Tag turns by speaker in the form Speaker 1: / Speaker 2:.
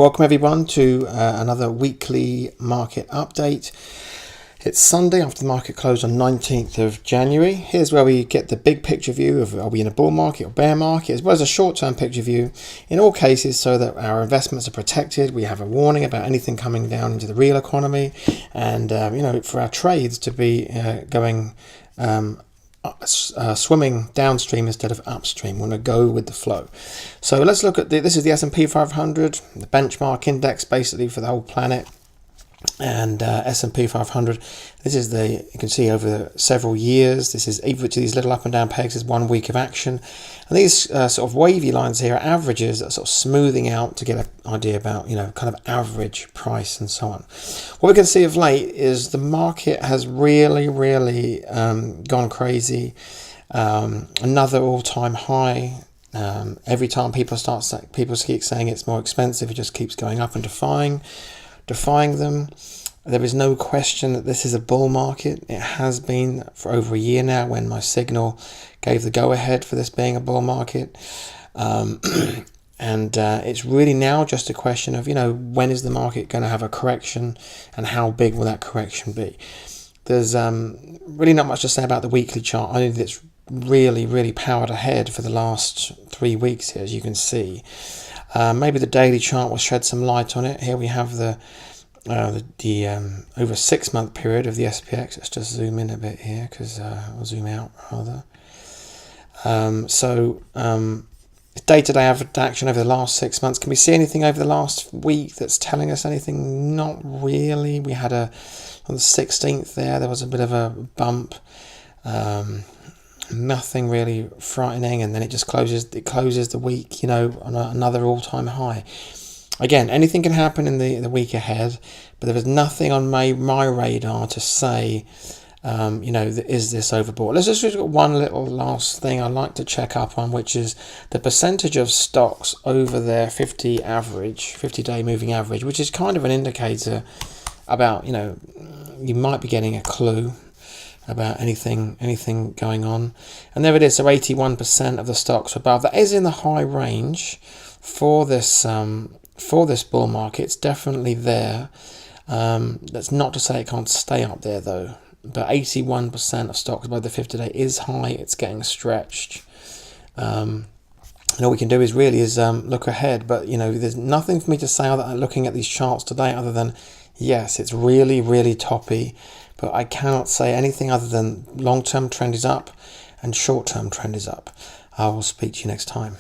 Speaker 1: Welcome everyone to another weekly market update. It's Sunday after the market closed on 19th of January. Here's where we get the big picture view of are we in a bull market or bear market, as well as a short-term picture view in all cases so that our investments are protected. We have a warning about anything coming down into the real economy and for our trades to be going swimming downstream instead of upstream. We want to go with the flow. So let's look at this is the S&P 500, the benchmark index basically for the whole planet, and S&P 500. This is you can see over several years, this is each of these little up and down pegs is 1 week of action, and these sort of wavy lines here are averages that are sort of smoothing out to get an idea about kind of average price and so on. What we can see of late is the market has really gone crazy. Another all-time high. Every time people keep saying it's more expensive, it just keeps going up and defying them. There is no question that this is a bull market. It has been for over a year now, when my signal gave the go-ahead for this being a bull market. And it's really now just a question of, when is the market going to have a correction and how big will that correction be? There's really not much to say about the weekly chart. I think it's really powered ahead for the last 3 weeks here, as you can see. Maybe the daily chart will shed some light on it. Here we have the over 6 month period of the SPX. Let's just zoom in a bit here, because I'll zoom out rather. Day-to-day average action over the last 6 months. Can we see anything over the last week that's telling us anything? Not really. We had on the 16th there was a bit of a bump. Nothing really frightening, and then it closes the week on another all-time high. Again, anything can happen in the week ahead, but there is nothing on my radar to say is this overbought. Let's just look at one little last thing I'd like to check up on, which is the percentage of stocks over their 50-day moving average, which is kind of an indicator about you might be getting a clue about anything going on. And there it is. So 81% of the stocks above. That is in the high range for this bull market. It's definitely there. That's not to say it can't stay up there though. But 81% of stocks above the 50-day is high. It's getting stretched. And all we can do is look ahead. But there's nothing for me to say other than looking at these charts today, other than yes, it's really toppy. But I cannot say anything other than long-term trend is up and short-term trend is up. I will speak to you next time.